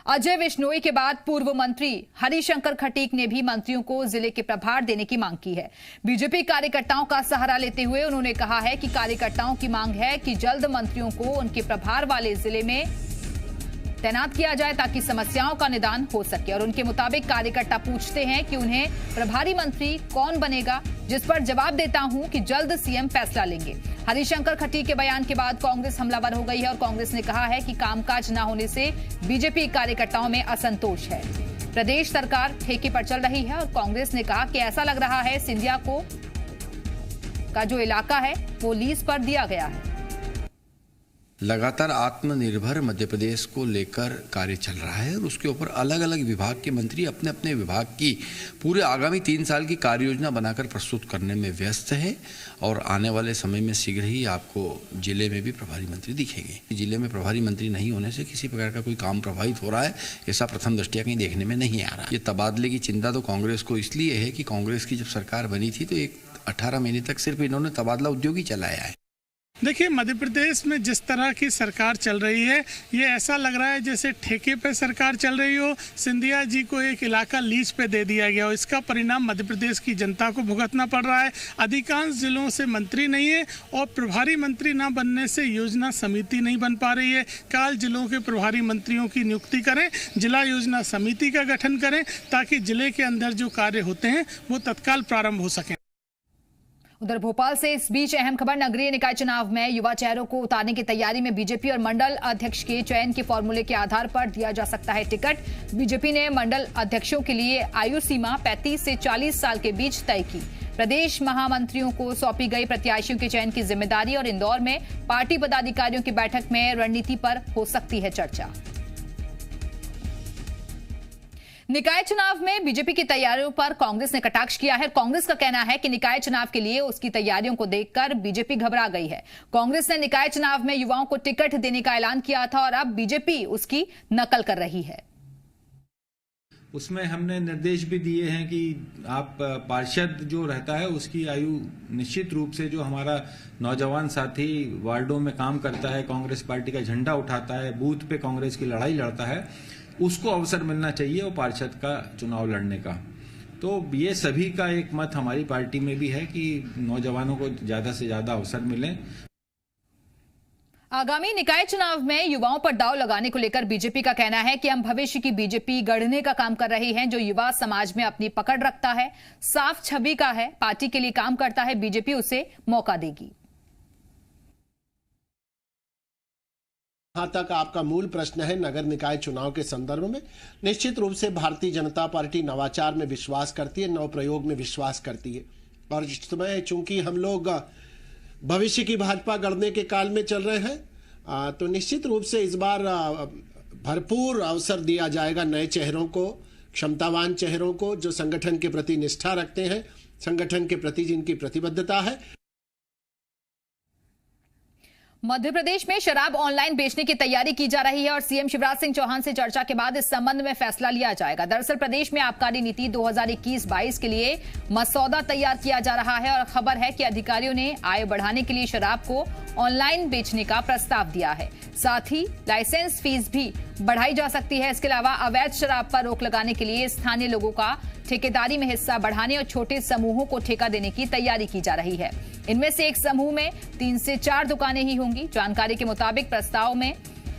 अजय विश्नोई के बाद पूर्व मंत्री हरिशंकर खटीक ने भी मंत्रियों को जिले के प्रभार देने की मांग की है। बीजेपी कार्यकर्ताओं का सहारा लेते हुए उन्होंने कहा है कि कार्यकर्ताओं की मांग है कि जल्द मंत्रियों को उनके प्रभार वाले जिले में तैनात किया जाए ताकि समस्याओं का निदान हो सके। और उनके मुताबिक कार्यकर्ता पूछते हैं कि उन्हें प्रभारी मंत्री कौन बनेगा, जिस पर जवाब देता हूं कि जल्द सीएम फैसला लेंगे। हरिशंकर खटीक के बयान के बाद कांग्रेस हमलावर हो गई है और कांग्रेस ने कहा है कि कामकाज न होने से बीजेपी कार्यकर्ताओं में असंतोष है। प्रदेश सरकार ठेके पर चल रही है और कांग्रेस ने कहा कि ऐसा लग रहा है सिंधिया को का जो इलाका है वो लीज पर दिया गया है। लगातार आत्मनिर्भर मध्य प्रदेश को लेकर कार्य चल रहा है और उसके ऊपर अलग अलग विभाग के मंत्री अपने अपने विभाग की पूरे आगामी 3 साल की कार्य योजना बनाकर प्रस्तुत करने में व्यस्त है। और आने वाले समय में शीघ्र ही आपको जिले में भी प्रभारी मंत्री दिखेंगे। जिले में प्रभारी मंत्री नहीं होने से किसी प्रकार का कोई काम प्रभावित हो रहा है ऐसा प्रथम दृष्टया कहीं देखने में नहीं आ रहा। ये तबादले की चिंता तो कांग्रेस को इसलिए है कि कांग्रेस की जब सरकार बनी थी तो 18 महीने तक सिर्फ इन्होंने तबादला उद्योग ही चलाया है। देखिए, मध्य प्रदेश में जिस तरह की सरकार चल रही है ये ऐसा लग रहा है जैसे ठेके पे सरकार चल रही हो। सिंधिया जी को एक इलाका लीज पे दे दिया गया हो। इसका परिणाम मध्य प्रदेश की जनता को भुगतना पड़ रहा है। अधिकांश जिलों से मंत्री नहीं है और प्रभारी मंत्री ना बनने से योजना समिति नहीं बन पा रही है। काल जिलों के प्रभारी मंत्रियों की नियुक्ति करें, जिला योजना समिति का गठन करें ताकि जिले के अंदर जो कार्य होते हैं वो तत्काल प्रारंभ हो सकें। उधर भोपाल से इस बीच अहम खबर, नगरीय निकाय चुनाव में युवा चेहरों को उतारने की तैयारी में बीजेपी और मंडल अध्यक्ष के चयन के फॉर्मूले के आधार पर दिया जा सकता है टिकट। बीजेपी ने मंडल अध्यक्षों के लिए आयु सीमा 35 से 40 साल के बीच तय की। प्रदेश महामंत्रियों को सौंपी गई प्रत्याशियों के चयन की जिम्मेदारी और इंदौर में पार्टी पदाधिकारियों की बैठक में रणनीति पर हो सकती है चर्चा। निकाय चुनाव में बीजेपी की तैयारियों पर कांग्रेस ने कटाक्ष किया है। कांग्रेस का कहना है कि निकाय चुनाव के लिए उसकी तैयारियों को देखकर बीजेपी घबरा गई है। कांग्रेस ने निकाय चुनाव में युवाओं को टिकट देने का ऐलान किया था और अब बीजेपी उसकी नकल कर रही है। उसमें हमने निर्देश भी दिए हैं कि आप पार्षद जो रहता है उसकी आयु निश्चित रूप से, जो हमारा नौजवान साथी वार्डों में काम करता है, कांग्रेस पार्टी का झंडा उठाता है, बूथ पे कांग्रेस की लड़ाई लड़ता है, उसको अवसर मिलना चाहिए और पार्षद का चुनाव लड़ने का। तो ये सभी का एक मत हमारी पार्टी में भी है कि नौजवानों को ज्यादा से ज्यादा अवसर मिले। आगामी निकाय चुनाव में युवाओं पर दांव लगाने को लेकर बीजेपी का कहना है कि हम भविष्य की बीजेपी गढ़ने का काम कर रहे हैं जो युवा समाज में अपनी पकड़ रखता है, साफ छवि का है, पार्टी के लिए काम करता है, बीजेपी उसे मौका देगी। जहां तक आपका मूल प्रश्न है नगर निकाय चुनाव के संदर्भ में, निश्चित रूप से भारतीय जनता पार्टी नवाचार में विश्वास करती है, नव प्रयोग में विश्वास करती है। और इस समय चूंकि हम लोग भविष्य की भाजपा गढ़ने के काल में चल रहे हैं तो निश्चित रूप से इस बार भरपूर अवसर दिया जाएगा नए चेहरों को, क्षमतावान चेहरों को, जो संगठन के प्रति निष्ठा रखते हैं, संगठन के प्रति जिनकी प्रतिबद्धता है। मध्य प्रदेश में शराब ऑनलाइन बेचने की तैयारी की जा रही है और सीएम शिवराज सिंह चौहान से चर्चा के बाद इस संबंध में फैसला लिया जाएगा। दरअसल प्रदेश में आबकारी नीति 2021-22 के लिए मसौदा तैयार किया जा रहा है और खबर है कि अधिकारियों ने आय बढ़ाने के लिए शराब को ऑनलाइन बेचने का प्रस्ताव दिया है। साथ ही लाइसेंस फीस भी बढ़ाई जा सकती है। इसके अलावा अवैध शराब पर रोक लगाने के लिए स्थानीय लोगों का ठेकेदारी में हिस्सा बढ़ाने और छोटे समूहों को ठेका देने की तैयारी की जा रही है। इनमें से एक समूह में 3 से 4 दुकानें ही होंगी। जानकारी के मुताबिक प्रस्ताव में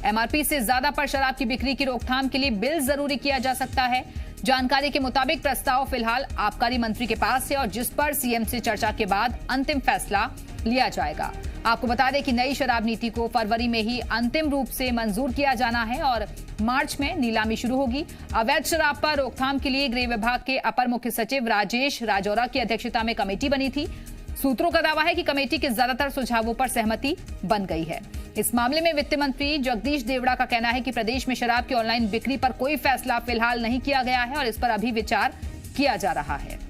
एमआरपी से ज्यादा पर शराब की बिक्री की रोकथाम के लिए बिल जरूरी किया जा सकता है। जानकारी के मुताबिक प्रस्ताव फिलहाल आबकारी मंत्री के पास है और जिस पर सीएम से चर्चा के बाद अंतिम फैसला लिया जाएगा। आपको बता दें कि नई शराब नीति को फरवरी में ही अंतिम रूप से मंजूर किया जाना है और मार्च में नीलामी शुरू होगी। अवैध शराब पर रोकथाम के लिए गृह विभाग के अपर मुख्य सचिव राजेश राजौरा की अध्यक्षता में कमेटी बनी थी। सूत्रों का दावा है कि कमेटी के ज्यादातर सुझावों पर सहमति बन गई है। इस मामले में वित्त मंत्री जगदीश देवड़ा का कहना है कि प्रदेश में शराब की ऑनलाइन बिक्री पर कोई फैसला फिलहाल नहीं किया गया है और इस पर अभी विचार किया जा रहा है।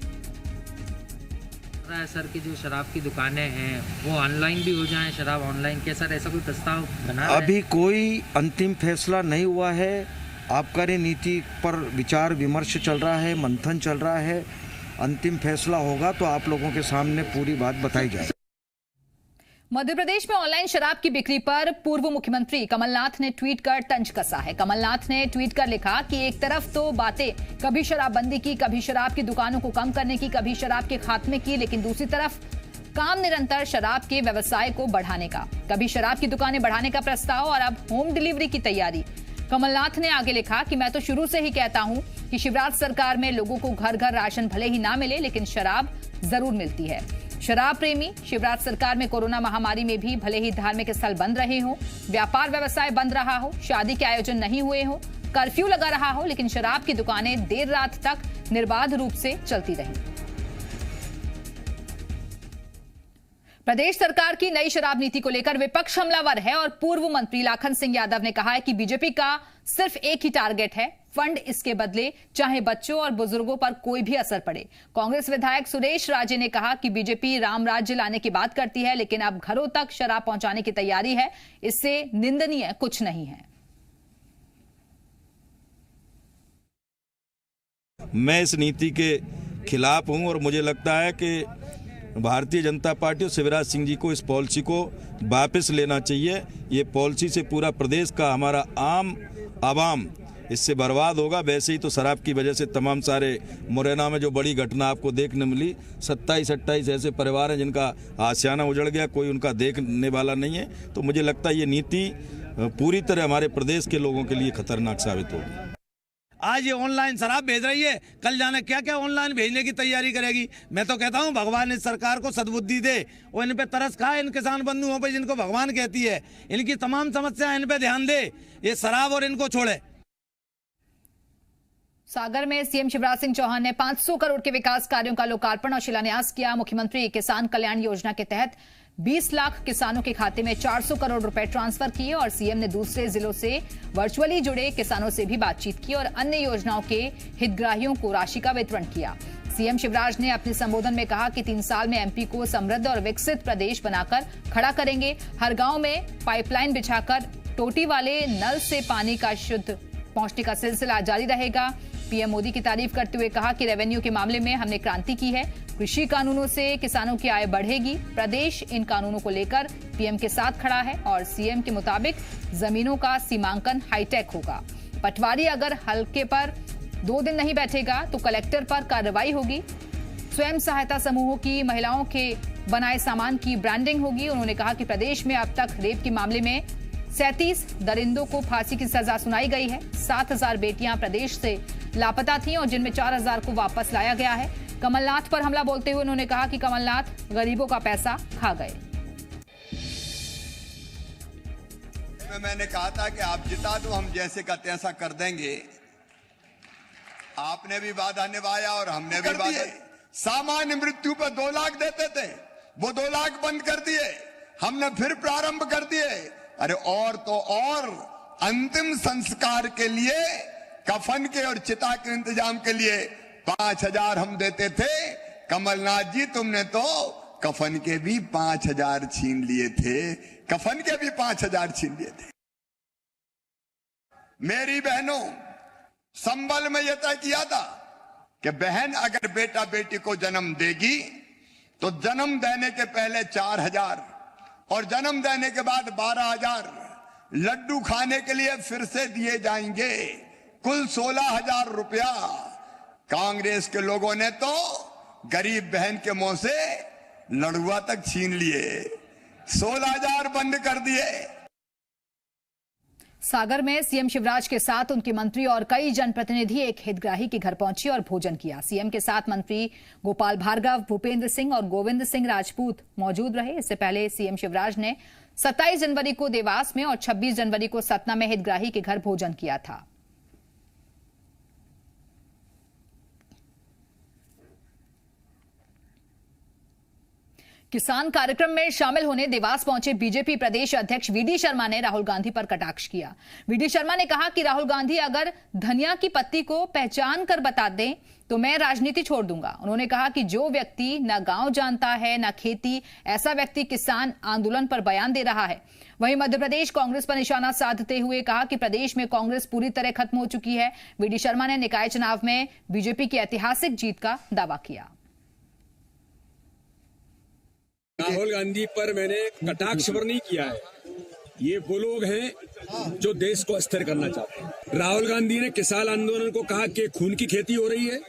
सर की जो शराब की दुकानें हैं वो ऑनलाइन भी हो जाएं, शराब ऑनलाइन के सर ऐसा कोई प्रस्ताव बना है? अभी कोई अंतिम फैसला नहीं हुआ है। आबकारी नीति पर विचार विमर्श चल रहा है, मंथन चल रहा है। अंतिम फैसला होगा तो आप लोगों के सामने पूरी बात बताई जाएगी। मध्य प्रदेश में ऑनलाइन शराब की बिक्री पर पूर्व मुख्यमंत्री कमलनाथ ने ट्वीट कर तंज कसा है। कमलनाथ ने ट्वीट कर लिखा कि एक तरफ तो बातें कभी शराबबंदी की, कभी शराब की दुकानों को कम करने की, कभी शराब के खात्मे की, लेकिन दूसरी तरफ काम निरंतर शराब के व्यवसाय को बढ़ाने का। कभी शराब की दुकानें बढ़ाने का प्रस्ताव और अब होम डिलीवरी की तैयारी। कमलनाथ ने आगे लिखा कि मैं तो शुरू से ही कहता हूं कि शिवराज सरकार में लोगों को घर घर राशन भले ही ना मिले, लेकिन शराब जरूर मिलती है। शराब प्रेमी शिवराज सरकार में कोरोना महामारी में भी भले ही धार्मिक स्थल बंद रहे हो, व्यापार व्यवसाय बंद रहा हो, शादी के आयोजन नहीं हुए हो, कर्फ्यू लगा रहा हो, लेकिन शराब की दुकानें देर रात तक निर्बाध रूप से चलती रही। प्रदेश सरकार की नई शराब नीति को लेकर विपक्ष हमलावर है और पूर्व मंत्री लाखन सिंह यादव ने कहा है कि बीजेपी का सिर्फ एक ही टारगेट है, फंड इसके बदले चाहे बच्चों और बुजुर्गों पर कोई भी असर पड़े। कांग्रेस विधायक सुरेश राजे ने कहा कि बीजेपी राम राज्य लाने की बात करती है, लेकिन अब घरों तक शराब पहुंचाने की तैयारी है, इससे निंदनीय कुछ नहीं है। मैं इस नीति के खिलाफ हूं और मुझे लगता है कि भारतीय जनता पार्टी और शिवराज सिंह जी को इस पॉलिसी को वापस लेना चाहिए। ये पॉलिसी से पूरा प्रदेश का हमारा आम आवाम इससे बर्बाद होगा। वैसे ही तो शराब की वजह से तमाम सारे मुरैना में जो बड़ी घटना आपको देखने मिली, 27-28 ऐसे परिवार हैं जिनका आशियाना उजड़ गया, कोई उनका देखने वाला नहीं है। तो मुझे लगता है ये नीति पूरी तरह हमारे प्रदेश के लोगों के लिए खतरनाक साबित होगी। आज ये ऑनलाइन शराब भेज रही है, कल जाने क्या क्या ऑनलाइन भेजने की तैयारी करेगी। मैं तो कहता हूँ भगवान इस सरकार को सद्बुद्धि दे और इन पे तरस खाए, इन किसान बंधुओं पे जिनको भगवान कहती है, इनकी तमाम समस्याएं इन पे ध्यान दे, ये शराब और इनको छोड़े। सागर में सीएम शिवराज सिंह चौहान ने 500 करोड़ के विकास कार्यों का लोकार्पण और शिलान्यास किया। मुख्यमंत्री किसान कल्याण योजना के तहत 20 लाख किसानों के खाते में 400 करोड़ रुपए ट्रांसफर किए और सीएम ने दूसरे जिलों से वर्चुअली जुड़े किसानों से भी बातचीत की और अन्य योजनाओं के हितग्राहियों को राशि का वितरण किया। सीएम शिवराज ने अपने संबोधन में कहा कि 3 साल में एमपी को समृद्ध और विकसित प्रदेश बनाकर खड़ा करेंगे। हर गांव में पाइपलाइन बिछाकर टोटी वाले नल से पानी का शुद्ध पहुंचने का सिलसिला जारी रहेगा। पीएम मोदी की तारीफ करते हुए कहा कि रेवेन्यू के मामले में हमने क्रांति की है, कृषि कानूनों से किसानों की आय बढ़ेगी। प्रदेश इन कानूनों को लेकर पीएम के साथ खड़ा है और सीएम के मुताबिक जमीनों का सीमांकन हाईटेक होगा। पटवारी अगर हल्के पर 2 दिन नहीं बैठेगा तो कलेक्टर पर कार्रवाई होगी। स्वयं सहायता समूहों की महिलाओं के बनाए सामान की ब्रांडिंग होगी। उन्होंने कहा कि प्रदेश में अब तक रेप के मामले में 37 दरिंदों को फांसी की सजा सुनाई गई है। 7,000 बेटियां प्रदेश से लापता थीं और जिनमें 4,000 को वापस लाया गया है। कमलनाथ पर हमला बोलते हुए उन्होंने कहा कि कमलनाथ गरीबों का पैसा खा गए। मैंने कहा था कि आप जिता दो, हम जैसे का तैसा कर देंगे। आपने भी वादा निभाया और हमने भी वादा। सामान्य मृत्यु पर 2 लाख देते थे, वो 2 लाख बंद कर दिए, हमने फिर प्रारंभ कर दिए। अरे और तो और अंतिम संस्कार के लिए, कफन के और चिता के इंतजाम के लिए 5,000 हम देते थे। कमलनाथ जी तुमने तो कफन के भी 5,000 छीन लिए थे, कफन के भी 5,000 छीन लिए थे। मेरी बहनों, संबल में यह तय किया था कि बहन अगर बेटा बेटी को जन्म देगी तो जन्म देने के पहले 4,000 और जन्म देने के बाद 12,000 लड्डू खाने के लिए फिर से दिए जाएंगे। कुल 16,000 रुपया कांग्रेस के लोगों ने तो गरीब बहन के मुंह से लड़ुआ तक छीन लिए, 16,000 बंद कर दिए। सागर में सीएम शिवराज के साथ उनके मंत्री और कई जनप्रतिनिधि एक हितग्राही के घर पहुंचे और भोजन किया। सीएम के साथ मंत्री गोपाल भार्गव, भूपेंद्र सिंह और गोविंद सिंह राजपूत मौजूद रहे। इससे पहले सीएम शिवराज ने 27 जनवरी को देवास में और 26 जनवरी को सतना में हितग्राही के घर भोजन किया था। किसान कार्यक्रम में शामिल होने देवास पहुंचे बीजेपी प्रदेश अध्यक्ष वीडी शर्मा ने राहुल गांधी पर कटाक्ष किया। वीडी शर्मा ने कहा कि राहुल गांधी अगर धनिया की पत्ती को पहचान कर बता दें तो मैं राजनीति छोड़ दूंगा। उन्होंने कहा कि जो व्यक्ति न गांव जानता है न खेती, ऐसा व्यक्ति किसान आंदोलन पर बयान दे रहा है। वहीं मध्य प्रदेश कांग्रेस पर निशाना साधते हुए कहा कि प्रदेश में कांग्रेस पूरी तरह खत्म हो चुकी है। वीडी शर्मा ने निकाय चुनाव में बीजेपी की ऐतिहासिक जीत का दावा किया। राहुल गांधी पर मैंने कटाक्ष पर नहीं किया है। ये वो लोग हैं जो देश को अस्थिर करना चाहते हैं। राहुल गांधी ने किसान आंदोलन को कहा कि खून की खेती हो रही है,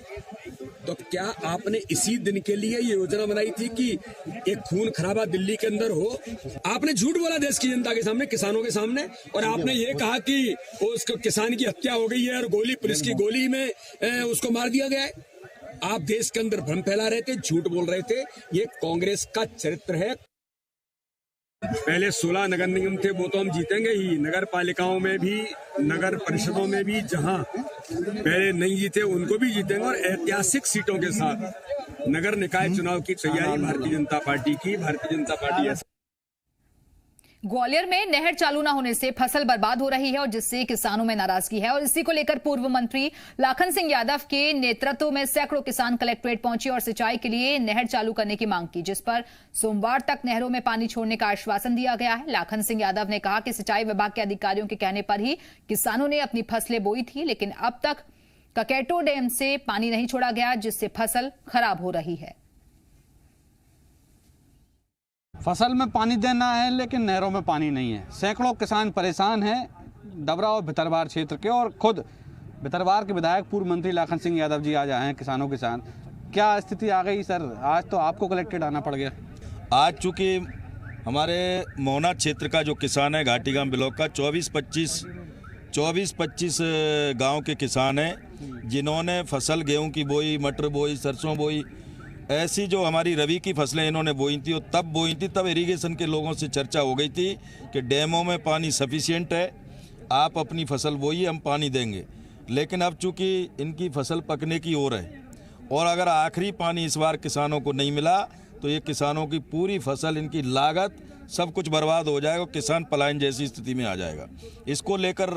तो क्या आपने इसी दिन के लिए ये योजना बनाई थी कि एक खून खराबा दिल्ली के अंदर हो? आपने झूठ बोला देश की जनता के सामने, किसानों के सामने, और आपने ये कहा कि उसको किसान की हत्या हो गई है और गोली, पुलिस की गोली में उसको मार दिया गया है। आप देश के अंदर भ्रम फैला रहे थे, झूठ बोल रहे थे। ये कांग्रेस का चरित्र है। पहले 16 नगर निगम थे, वो तो हम जीतेंगे ही। नगर पालिकाओं में भी, नगर परिषदों में भी जहां पहले नहीं जीते उनको भी जीतेंगे, और ऐतिहासिक सीटों के साथ नगर निकाय चुनाव की तैयारी भारतीय जनता पार्टी है। ग्वालियर में नहर चालू न होने से फसल बर्बाद हो रही है और जिससे किसानों में नाराजगी है, और इसी को लेकर पूर्व मंत्री लाखन सिंह यादव के नेतृत्व में सैकड़ों किसान कलेक्ट्रेट पहुंचे और सिंचाई के लिए नहर चालू करने की मांग की, जिस पर सोमवार तक नहरों में पानी छोड़ने का आश्वासन दिया गया है। लाखन सिंह यादव ने कहा कि सिंचाई विभाग के अधिकारियों के कहने पर ही किसानों ने अपनी फसलें बोई थी, लेकिन अब तक ककेटो डैम से पानी नहीं छोड़ा गया, जिससे फसल खराब हो रही है। फसल में पानी देना है लेकिन नहरों में पानी नहीं है। सैकड़ों किसान परेशान हैं डबरा और भितरवार क्षेत्र के, और खुद भितरवार के विधायक पूर्व मंत्री लाखन सिंह यादव जी आज आए हैं किसानों के साथ। क्या स्थिति आ गई सर? आज तो आपको कलेक्टेड आना पड़ गया। आज चूँकि हमारे मोहना क्षेत्र का जो किसान है, घाटीगांव ब्लॉक का 24-25 गाँव के किसान हैं, जिन्होंने फसल गेहूँ की बोई, मटर बोई, सरसों बोई, ऐसी जो हमारी रबी की फसलें इन्होंने बोई थी, और तब बोई थी, तब इरिगेशन के लोगों से चर्चा हो गई थी कि डैमों में पानी सफिशिएंट है, आप अपनी फसल बोइए, हम पानी देंगे। लेकिन अब चूँकि इनकी फसल पकने की ओर है, और अगर आखिरी पानी इस बार किसानों को नहीं मिला तो ये किसानों की पूरी फसल, इनकी लागत, सब कुछ बर्बाद हो जाएगा, किसान पलायन जैसी स्थिति में आ जाएगा। इसको लेकर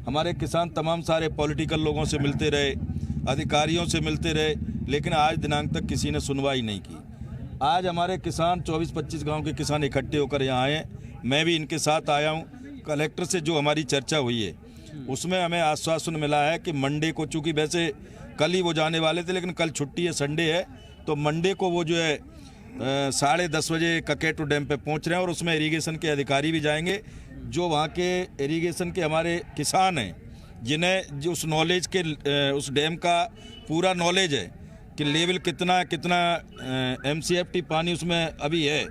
हमारे किसान तमाम सारे पॉलिटिकल लोगों से मिलते रहे, अधिकारियों से मिलते रहे, लेकिन आज दिनांक तक किसी ने सुनवाई नहीं की। आज हमारे किसान 24-25 गांव के किसान इकट्ठे होकर यहाँ आए हैं, मैं भी इनके साथ आया हूँ। कलेक्टर से जो हमारी चर्चा हुई है उसमें हमें आश्वासन मिला है कि मंडे को, चूँकि वैसे कल ही वो जाने वाले थे लेकिन कल छुट्टी है, संडे है, तो मंडे को वो जो है 10:30 बजे ककेटो डैम पे पहुँच रहे हैं, और उसमें इरीगेशन के अधिकारी भी जाएंगे, जो वहाँ के इरीगेशन के हमारे किसान हैं, जिन्हें जो उस नॉलेज के, उस डैम का पूरा नॉलेज है कि लेवल कितना MCFT पानी उसमें अभी है,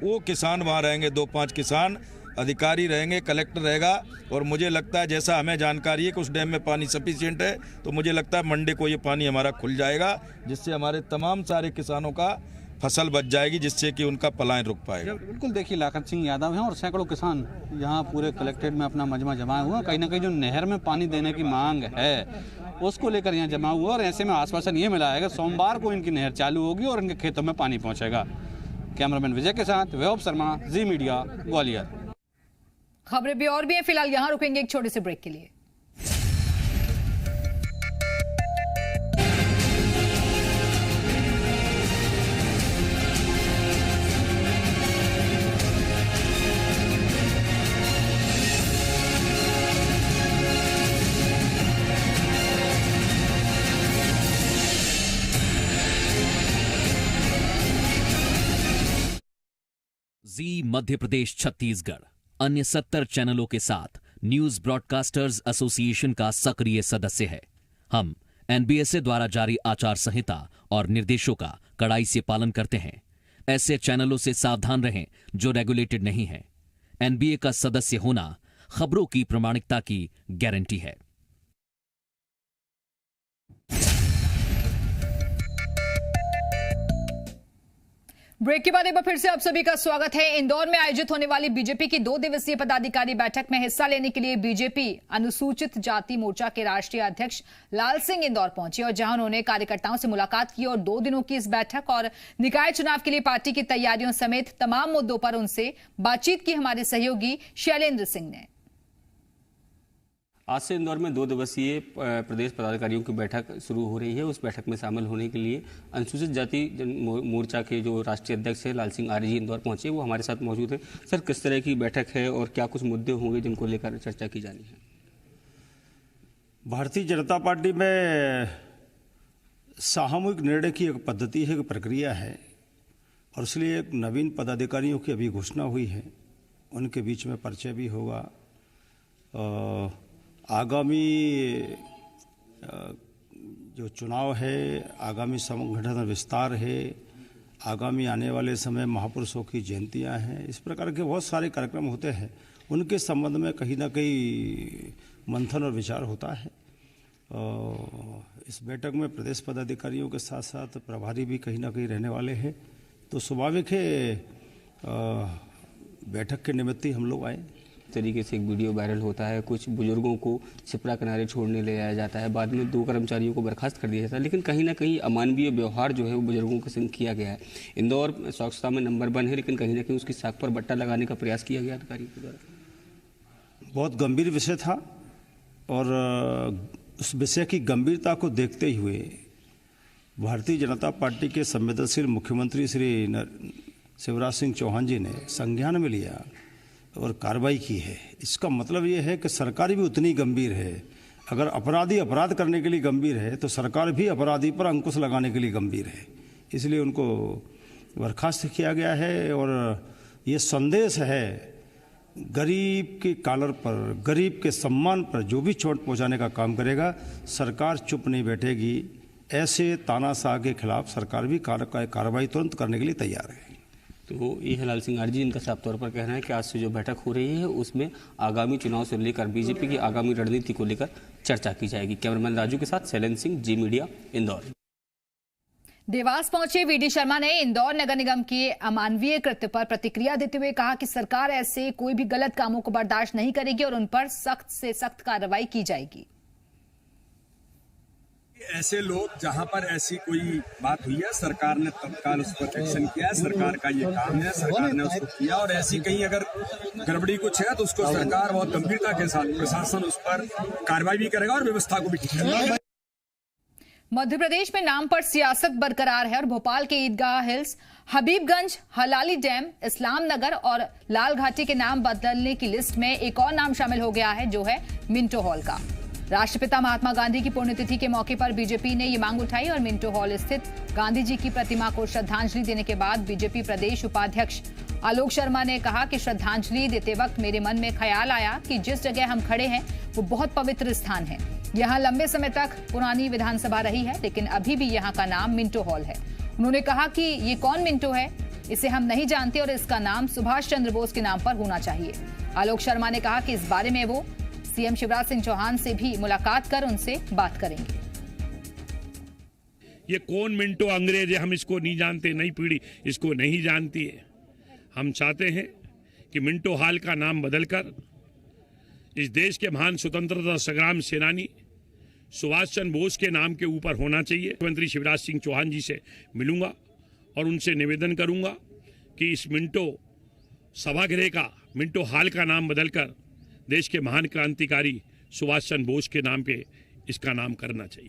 वो किसान वहाँ रहेंगे। 2-5 किसान अधिकारी रहेंगे, कलेक्टर रहेगा, और मुझे लगता है, जैसा हमें जानकारी है कि उस डैम में पानी सफिशिएंट है, तो मुझे लगता है मंडे को ये पानी हमारा खुल जाएगा, जिससे हमारे तमाम सारे किसानों का फसल बच जाएगी, जिससे कि उनका पलायन रुक पाएगा। बिल्कुल, देखिए लाखन सिंह यादव हैं और सैकड़ों किसान यहाँ पूरे कलेक्ट्रेट में अपना मजमा जमाए हुए हैं। कहीं ना कहीं जो नहर में पानी देने की मांग है उसको लेकर यहाँ जमा हुआ, और ऐसे में आश्वासन ये मिला है कि सोमवार को इनकी नहर चालू होगी और इनके खेतों में पानी पहुँचेगा। कैमरामैन विजय के साथ वैभव शर्मा, जी मीडिया, ग्वालियर। खबरें भी और भी हैं, फिलहाल यहाँ रुकेंगे एक छोटे से ब्रेक के लिए। जी मध्य प्रदेश छत्तीसगढ़ अन्य 70 चैनलों के साथ न्यूज ब्रॉडकास्टर्स एसोसिएशन का सक्रिय सदस्य है। हम NBSA द्वारा जारी आचार संहिता और निर्देशों का कड़ाई से पालन करते हैं। ऐसे चैनलों से सावधान रहें जो रेगुलेटेड नहीं हैं। NBA का सदस्य होना खबरों की प्रामाणिकता की गारंटी है। ब्रेक के बाद एक बार फिर से आप सभी का स्वागत है। इंदौर में आयोजित होने वाली बीजेपी की 2 दिवसीय पदाधिकारी बैठक में हिस्सा लेने के लिए बीजेपी अनुसूचित जाति मोर्चा के राष्ट्रीय अध्यक्ष लाल सिंह इंदौर पहुंचे, और जहां उन्होंने कार्यकर्ताओं से मुलाकात की और 2 दिनों की इस बैठक और निकाय चुनाव के लिए पार्टी की तैयारियों समेत तमाम मुद्दों पर उनसे बातचीत की हमारे सहयोगी शैलेंद्र सिंह ने। आज से इंदौर में 2 दिवसीय प्रदेश पदाधिकारियों की बैठक शुरू हो रही है। उस बैठक में शामिल होने के लिए अनुसूचित जाति मोर्चा के जो राष्ट्रीय अध्यक्ष है लाल सिंह आर्य जी इंदौर पहुंचे, वो हमारे साथ मौजूद हैं। सर, किस तरह की बैठक है और क्या कुछ मुद्दे होंगे जिनको लेकर चर्चा की जानी है? भारतीय जनता पार्टी में सामूहिक निर्णय की एक पद्धति है, एक प्रक्रिया है और इसलिए एक नवीन पदाधिकारियों की अभी घोषणा हुई है, उनके बीच में परिचय भी होगा। आगामी जो चुनाव है, आगामी संगठन विस्तार है, आगामी आने वाले समय महापुरुषों की जयंतियां हैं, इस प्रकार के बहुत सारे कार्यक्रम होते हैं। उनके संबंध में कहीं ना कहीं मंथन और विचार होता है। इस बैठक में प्रदेश पदाधिकारियों के साथ साथ प्रभारी भी कहीं ना कहीं रहने वाले हैं, तो स्वाभाविक है बैठक के निमित्त ही हम लोग आए। तरीके से एक वीडियो वायरल होता है, कुछ बुजुर्गों को छिपरा किनारे छोड़ने ले जाया जाता है, बाद में 2 कर्मचारियों को बर्खास्त कर दिया जाता है, लेकिन कहीं ना कहीं अमानवीय व्यवहार जो है वो बुजुर्गों के संग किया गया है। इंदौर स्वच्छता में नंबर 1 है, लेकिन कहीं ना कहीं उसकी साख पर बट्टा लगाने का प्रयास किया गया अधिकारियों के द्वारा। बहुत गंभीर विषय था और उस विषय की गंभीरता को देखते हुए भारतीय जनता पार्टी के संवेदनशील मुख्यमंत्री श्री शिवराज सिंह चौहान जी ने संज्ञान में लिया और कार्रवाई की है। इसका मतलब ये है कि सरकार भी उतनी गंभीर है। अगर अपराधी अपराध करने के लिए गंभीर है तो सरकार भी अपराधी पर अंकुश लगाने के लिए गंभीर है, इसलिए उनको बर्खास्त किया गया है। और ये संदेश है गरीब के कॉलर पर, गरीब के सम्मान पर जो भी चोट पहुंचाने का काम करेगा, सरकार चुप नहीं बैठेगी। ऐसे तानाशाह के खिलाफ सरकार भी कार्रवाई तुरंत करने के लिए तैयार है। तो ये लाल सिंह आरजी इनका साफ तौर पर कहना है कि आज से जो बैठक हो रही है उसमें आगामी चुनाव से लेकर बीजेपी की आगामी रणनीति को लेकर चर्चा की जाएगी। कैमरामैन राजू के साथ शैलेंद्र सिंह, जी मीडिया, इंदौर। देवास पहुंचे वीडी शर्मा ने इंदौर नगर निगम के अमानवीय कृत्य पर प्रतिक्रिया देते हुए कहा कि सरकार ऐसे कोई भी गलत कामों को बर्दाश्त नहीं करेगी और उन पर सख्त से सख्त कार्रवाई की जाएगी। ऐसे लोग जहां पर ऐसी कोई बात हुई है, सरकार ने तत्काल उस पर एक्शन किया है। सरकार का ये काम है, सरकार ने उसको किया। और ऐसी कहीं अगर गड़बड़ी कुछ है तो उसको सरकार बहुत गंभीरता के साथ, प्रशासन उस पर कार्रवाई भी करेगा और व्यवस्था को भी ठीक करेगा। मध्य प्रदेश में नाम पर सियासत बरकरार है और भोपाल के ईदगाह हिल्स, हबीबगंज, हलाली डैम, इस्लाम नगर और लाल घाटी के नाम बदलने की लिस्ट में एक और नाम शामिल हो गया है, जो है मिंटो हॉल का। राष्ट्रपिता महात्मा गांधी की पुण्यतिथि के मौके पर बीजेपी ने ये मांग उठाई और मिंटो हॉल स्थित गांधी जी की प्रतिमा को श्रद्धांजलि देने के बाद बीजेपी प्रदेश उपाध्यक्ष आलोक शर्मा ने कहा कि श्रद्धांजलि देते वक्त मेरे मन में ख्याल आया कि जिस जगह हम खड़े हैं वो बहुत पवित्र स्थान है। यहाँ लंबे समय तक पुरानी विधानसभा रही है, लेकिन अभी भी यहाँ का नाम मिंटो हॉल है। उन्होंने कहा कि ये कौन मिंटो है, इसे हम नहीं जानते और इसका नाम सुभाष चंद्र बोस के नाम पर होना चाहिए। आलोक शर्मा ने कहा कि इस बारे में वो सीएम शिवराज सिंह चौहान से भी मुलाकात कर उनसे बात करेंगे। ये कौन मिंटो अंग्रेज है, हम इसको नहीं जानते, नई पीढ़ी इसको नहीं जानती है। हम चाहते हैं कि मिंटो हॉल का नाम बदलकर इस देश के महान स्वतंत्रता संग्राम सेनानी सुभाष चंद्र बोस के नाम के ऊपर होना चाहिए। मुख्यमंत्री शिवराज सिंह चौहान जी से मिलूंगा और उनसे निवेदन करूंगा कि इस मिंटो सभागृह का, मिंटो हॉल का नाम बदलकर देश के महान क्रांतिकारी सुभाष चंद्र बोस के नाम पे इसका नाम करना चाहिए।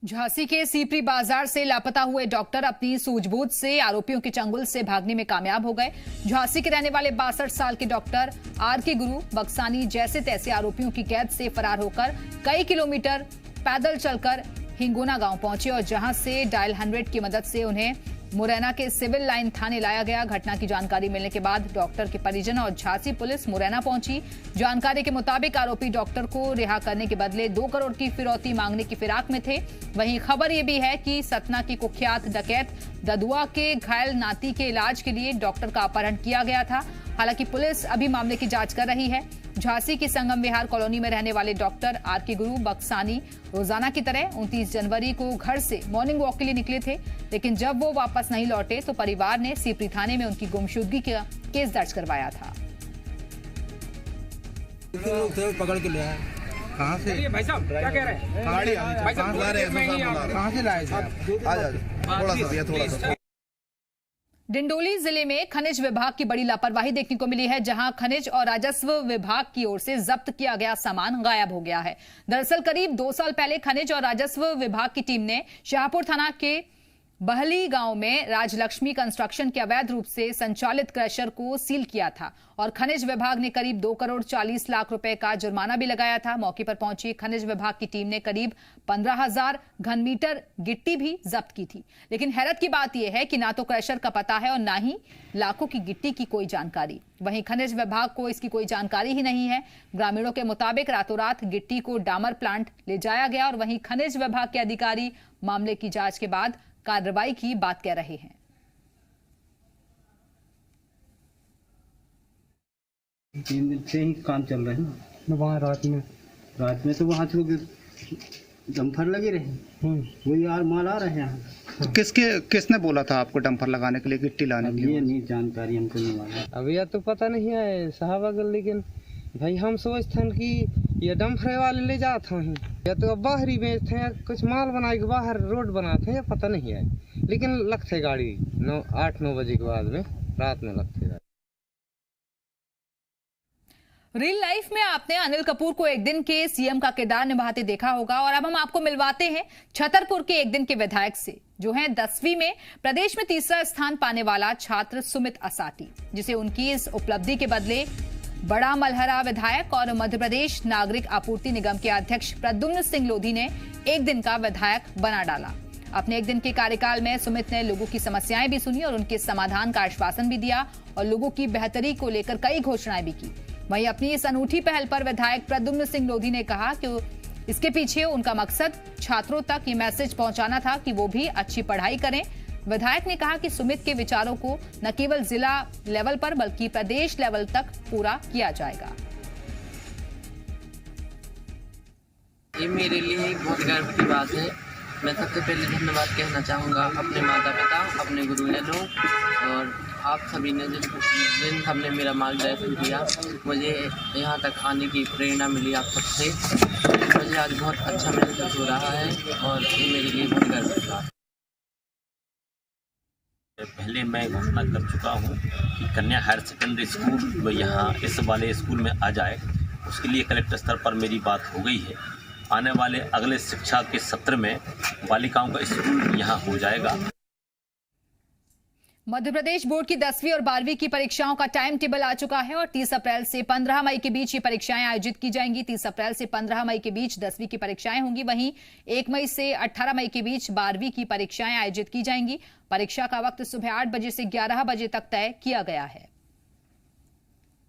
झांसी के सीपरी बाजार से लापता हुए डॉक्टर अपनी सूझबूझ से आरोपियों के चंगुल से भागने में कामयाब हो गए। झांसी के रहने वाले 62 साल के डॉक्टर आर.के. गुरु बक्सानी जैसे तैसे आरोपियों की कैद से फरार होकर कई किलोमीटर पैदल चलकर हिंगोना गांव पहुंचे और जहां से डायल 100 की मदद से उन्हें मुरैना के सिविल लाइन थाने लाया गया। घटना की जानकारी मिलने के बाद डॉक्टर के परिजन और झांसी पुलिस मुरैना पहुंची। जानकारी के मुताबिक आरोपी डॉक्टर को रिहा करने के बदले 2 करोड़ की फिरौती मांगने की फिराक में थे। वहीं खबर यह भी है कि सतना की कुख्यात डकैत ददुआ के घायल नाती के इलाज के लिए डॉक्टर का अपहरण किया गया था। हालांकि पुलिस अभी मामले की जांच कर रही है। झांसी की संगम विहार कॉलोनी में रहने वाले डॉक्टर आर.के. गुरु बक्सानी रोजाना की तरह 29 जनवरी को घर से मॉर्निंग वॉक के लिए निकले थे, लेकिन जब वो वापस नहीं लौटे तो परिवार ने सीपरी थाने में उनकी गुमशुदगी का केस दर्ज करवाया था। पकड़ के ले आए। कहाँ से? भाई साहब क्या कह रहे हैं? कहाँ से लाए थे? थोड़ा सा डिंडोली जिले में खनिज विभाग की बड़ी लापरवाही देखने को मिली है, जहां खनिज और राजस्व विभाग की ओर से जब्त किया गया सामान गायब हो गया है। दरअसल करीब 2 साल पहले खनिज और राजस्व विभाग की टीम ने शाहपुर थाना के बहली गांव में राजलक्ष्मी कंस्ट्रक्शन के अवैध रूप से संचालित क्रशर को सील किया था और खनिज विभाग ने करीब 2 करोड़ 40 लाख रुपए का जुर्माना भी लगाया था। मौके पर पहुंची खनिज विभाग की टीम ने करीब 15,000 घन मीटर गिट्टी भी जब्त की थी। लेकिन हैरत की बात यह है कि ना तो क्रशर का पता है और ना ही लाखों की गिट्टी की कोई जानकारी। वहीं खनिज विभाग को इसकी कोई जानकारी ही नहीं है। ग्रामीणों के मुताबिक रातों रात गिट्टी को डामर प्लांट ले जाया गया और वहीं खनिज विभाग के अधिकारी मामले की जांच के बाद कार्रवाई की बात कह रहे हैं। 3 दिन से ही काम चल रहे हैं ना। वहाँ रात में तो वहाँ तो डंपर लगे रहे, वही यार माल आ रहे हैं। किसने बोला था आपको डंपर लगाने के लिए, गिट्टी लाने के लिए? ये नहीं जानकारी हमको नहीं मालूम। अब यह तो पता नहीं है साहब, अगर लेकिन भाई हम सोचते हैं कि ये डंफरे वाले ले जाते हैं या तो अब बाहर ही बेचते हैं, कुछ माल बना के बाहर रोड बनाते हैं, पता नहीं है। लेकिन लगते गाड़ी 8-9 बजे के बाद में रात में लगते गाड़ी। रियल लाइफ में आपने अनिल कपूर को एक दिन के सीएम का किरदार निभाते देखा होगा और अब हम आपको मिलवाते हैं छतरपुर के एक दिन के विधायक से, जो हैं 10वीं में प्रदेश में तीसरा स्थान पाने वाला छात्र सुमित असाटी, जिसे उनकी इस उपलब्धि के बदले बड़ा मलहरा विधायक और मध्य प्रदेश नागरिक आपूर्ति निगम के अध्यक्ष प्रद्युम्न सिंह लोधी ने एक दिन का विधायक बना डाला। अपने एक दिन के कार्यकाल में सुमित ने लोगों की समस्याएं भी सुनी और उनके समाधान का आश्वासन भी दिया और लोगों की बेहतरी को लेकर कई घोषणाएं भी की। वहीं अपनी इस अनूठी पहल पर विधायक प्रद्युम्न सिंह लोधी ने कहा कि इसके पीछे उनका मकसद छात्रों तक ये मैसेज पहुंचाना था कि वो भी अच्छी पढ़ाई करें। विधायक ने कहा कि सुमित के विचारों को न केवल जिला लेवल पर बल्कि प्रदेश लेवल तक पूरा किया जाएगा। ये मेरे लिए बहुत गर्व की बात है। मैं सबसे पहले धन्यवाद कहना चाहूँगा अपने माता पिता, अपने गुरुजनों और आप सभी ने जिन सबने मेरा मार्गदर्शन किया, मुझे यहाँ तक आने की प्रेरणा मिली आप सबसे। मुझे आज बहुत अच्छा महसूस हो रहा है और ये मेरे लिए बहुत गर्व की बात है। पहले मैं घोषणा कर चुका हूँ कि कन्या हायर सेकेंडरी स्कूल यहाँ इस वाले स्कूल में आ जाए, उसके लिए कलेक्टर स्तर पर मेरी बात हो गई है। आने वाले अगले शिक्षा के सत्र में बालिकाओं का स्कूल यहाँ हो जाएगा। मध्य प्रदेश बोर्ड की 10वीं और 12वीं की परीक्षाओं का टाइम टेबल आ चुका है और 30 अप्रैल से 15 मई के बीच ये परीक्षाएं आयोजित की जाएंगी। 30 अप्रैल से 15 मई के बीच 10वीं की परीक्षाएं होंगी, वहीं 1 मई से 18 मई के बीच 12वीं की परीक्षाएं आयोजित की जाएंगी। परीक्षा का वक्त सुबह 8 बजे से 11 बजे तक तय किया गया है।